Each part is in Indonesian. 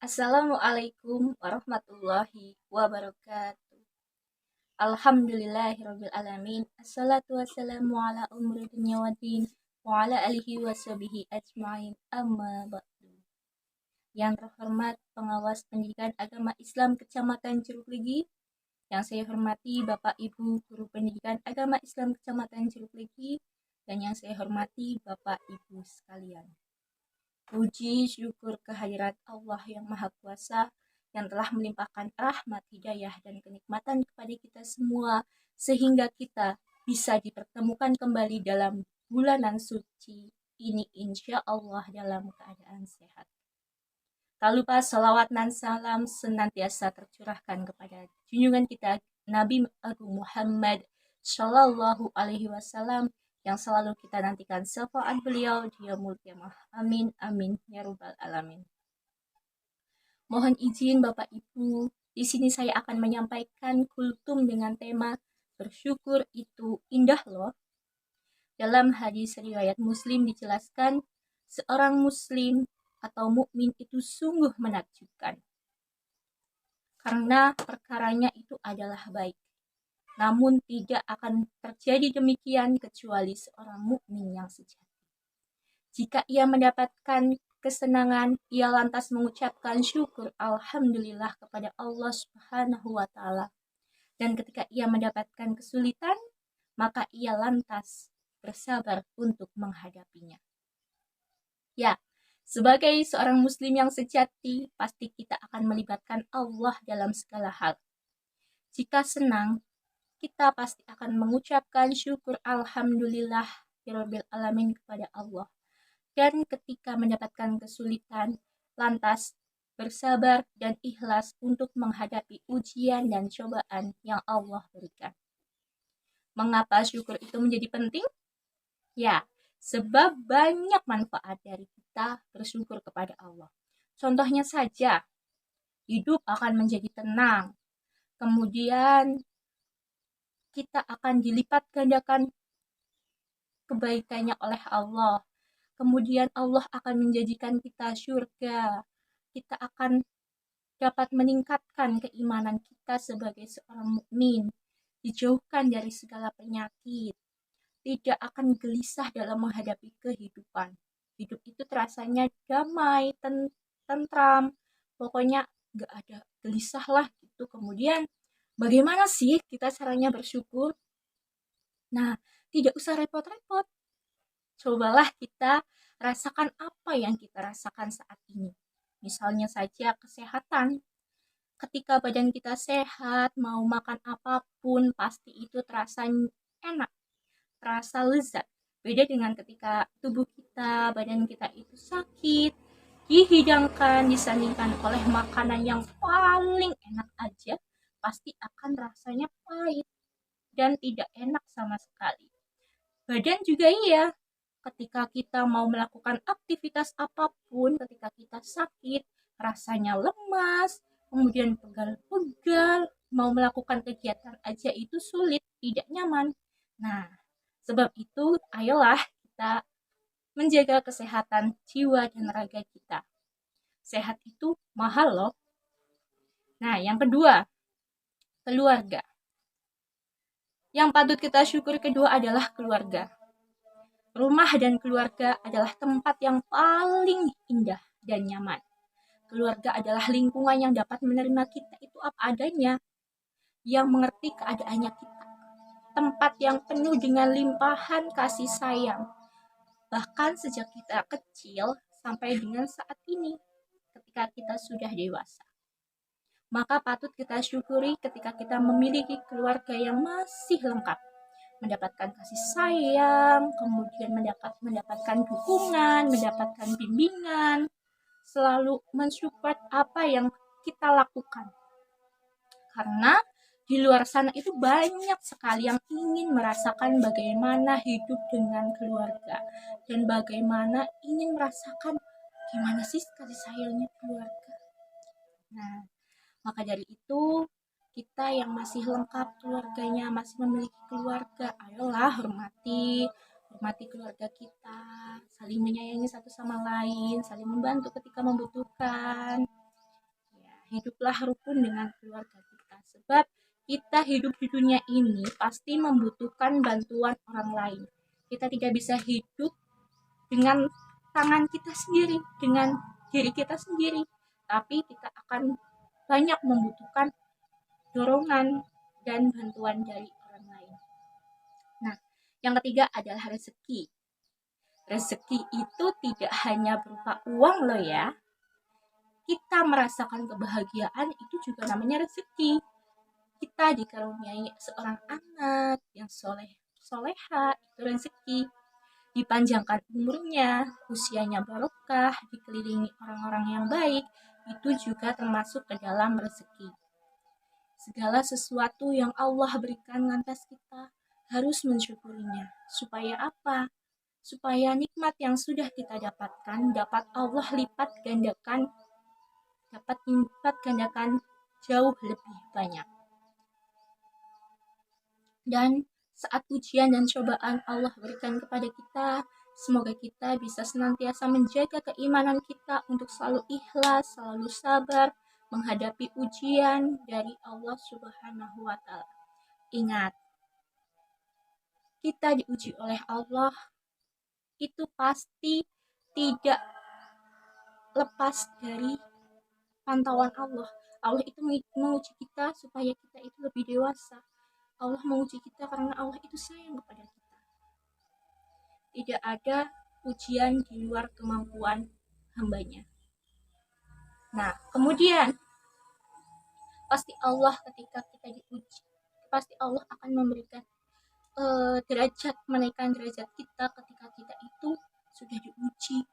Assalamualaikum warahmatullahi wabarakatuh. Alhamdulillahirabbil alamin. Assalatu wassalamu ala umri dunya waddin wa ala alihi washabihi ajmain. Amma ba'du. Yang terhormat pengawas pendidikan agama Islam Kecamatan Curug Ligi, yang saya hormati Bapak Ibu guru pendidikan agama Islam Kecamatan Curug Ligi, dan yang saya hormati Bapak Ibu sekalian. Puji syukur kehadirat Allah yang Maha Kuasa yang telah melimpahkan rahmat, hidayah, dan kenikmatan kepada kita semua sehingga kita bisa dipertemukan kembali dalam bulanan suci ini insya Allah dalam keadaan sehat. Tak lupa salawat dan salam senantiasa tercurahkan kepada junjungan kita Nabi Agung Muhammad Shallallahu Alaihi Wasallam yang selalu kita nantikan syafaat beliau di yaumul qiyamah. Amin amin ya rabbal alamin. Mohon izin Bapak Ibu, di sini saya akan menyampaikan kultum dengan tema bersyukur itu indah loh. Dalam hadis riwayat Muslim dijelaskan, seorang muslim atau mukmin itu sungguh menakjubkan karena perkaranya itu adalah baik. Namun tidak akan terjadi demikian kecuali seorang mukmin yang sejati. Jika ia mendapatkan kesenangan, ia lantas mengucapkan syukur alhamdulillah kepada Allah Subhanahu wa taala. Dan ketika ia mendapatkan kesulitan, maka ia lantas bersabar untuk menghadapinya. Ya, sebagai seorang muslim yang sejati, pasti kita akan melibatkan Allah dalam segala hal. Jika senang, kita pasti akan mengucapkan syukur alhamdulillah rabbil alamin kepada Allah. Dan ketika mendapatkan kesulitan, lantas bersabar dan ikhlas untuk menghadapi ujian dan cobaan yang Allah berikan. Mengapa syukur itu menjadi penting? Ya, sebab banyak manfaat dari kita bersyukur kepada Allah. Contohnya saja, hidup akan menjadi tenang. Kemudian kita akan dilipat gandakan kebaikannya oleh Allah. Kemudian Allah akan menjanjikan kita surga. Kita akan dapat meningkatkan keimanan kita sebagai seorang mukmin, dijauhkan dari segala penyakit, tidak akan gelisah dalam menghadapi kehidupan. Hidup itu terasanya damai, tentram, pokoknya gak ada gelisah lah gitu. Kemudian bagaimana sih kita caranya bersyukur? Nah, tidak usah repot-repot. Cobalah kita rasakan apa yang kita rasakan saat ini. Misalnya saja kesehatan. Ketika badan kita sehat, mau makan apapun, pasti itu terasa enak, terasa lezat. Beda dengan ketika tubuh kita, badan kita itu sakit, dihidangkan, disandingkan oleh makanan yang paling enak aja, pasti akan rasanya pahit dan tidak enak sama sekali. Badan juga iya, ketika kita mau melakukan aktivitas apapun, ketika kita sakit, rasanya lemas, kemudian pegal-pegal, mau melakukan kegiatan aja itu sulit, tidak nyaman. Nah, sebab itu ayolah kita menjaga kesehatan jiwa dan raga kita. Sehat itu mahal loh. Nah, yang kedua, keluarga. Yang patut kita syukur kedua adalah keluarga. Rumah dan keluarga adalah tempat yang paling indah dan nyaman. Keluarga adalah lingkungan yang dapat menerima kita itu apa adanya, yang mengerti keadaannya kita. Tempat yang penuh dengan limpahan kasih sayang. Bahkan sejak kita kecil sampai dengan saat ini, ketika kita sudah dewasa. Maka patut kita syukuri ketika kita memiliki keluarga yang masih lengkap. Mendapatkan kasih sayang, kemudian mendapatkan dukungan, mendapatkan bimbingan, selalu mensupport apa yang kita lakukan. Karena di luar sana itu banyak sekali yang ingin merasakan bagaimana hidup dengan keluarga dan bagaimana ingin merasakan gimana sih kasih sayangnya keluarga. Nah, maka dari itu kita yang masih lengkap keluarganya, masih memiliki keluarga, ayolah hormati keluarga kita, saling menyayangi satu sama lain, saling membantu ketika membutuhkan. hiduplah rukun dengan keluarga kita. Sebab kita hidup di dunia ini pasti membutuhkan bantuan orang lain. Kita tidak bisa hidup dengan tangan kita sendiri, dengan diri kita sendiri, tapi kita akan banyak membutuhkan dorongan dan bantuan dari orang lain. Nah, yang ketiga adalah rezeki. Rezeki itu tidak hanya berupa uang loh ya. Kita merasakan kebahagiaan itu juga namanya rezeki. Kita dikaruniai seorang anak yang soleha, itu rezeki. Dipanjangkan umurnya, usianya barokah, dikelilingi orang-orang yang baik, itu juga termasuk ke dalam rezeki. Segala sesuatu yang Allah berikan lantas kita harus mensyukurinya. Supaya apa? Supaya nikmat yang sudah kita dapatkan dapat Allah lipat gandakan jauh lebih banyak. Dan saat ujian dan cobaan Allah berikan kepada kita, semoga kita bisa senantiasa menjaga keimanan kita untuk selalu ikhlas, selalu sabar menghadapi ujian dari Allah Subhanahu wa Ta'ala. Ingat, kita diuji oleh Allah itu pasti tidak lepas dari pantauan Allah. Allah itu menguji kita supaya kita itu lebih dewasa. Allah menguji kita karena Allah itu sayang kepada kita. Tidak ada ujian di luar kemampuan hambanya. Nah, kemudian pasti Allah ketika kita diuji, pasti Allah akan memberikan derajat, menaikkan derajat kita ketika kita itu sudah diuji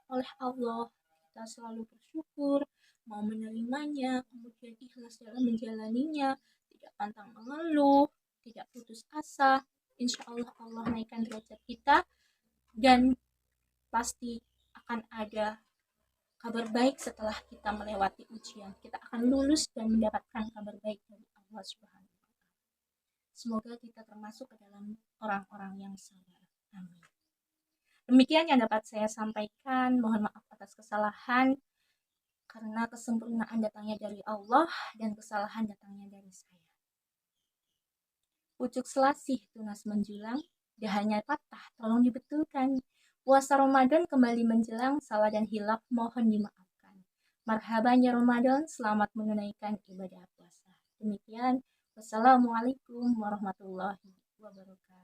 oleh Allah. Kita selalu bersyukur, mau menerimanya, kemudian ikhlas dalam menjalaninya, tidak pantang mengeluh, tidak putus asa. Insya Allah Allah naikkan derajat kita dan pasti akan ada kabar baik setelah kita melewati ujian. Kita akan lulus dan mendapatkan kabar baik dari Allah Subhanahu wa Ta'ala. Semoga kita termasuk ke dalam orang-orang yang sabar. Amin. Demikian yang dapat saya sampaikan. Mohon maaf atas kesalahan, karena kesempurnaan datangnya dari Allah dan kesalahan datangnya dari saya. Pucuk selasih tunas menjulang, dahannya patah, tolong dibetulkan. Puasa Ramadan kembali menjelang, salah dan hilaf mohon dimaafkan. Marhaban ya Ramadan, selamat menunaikan ibadah puasa. Demikian, wassalamualaikum warahmatullahi wabarakatuh.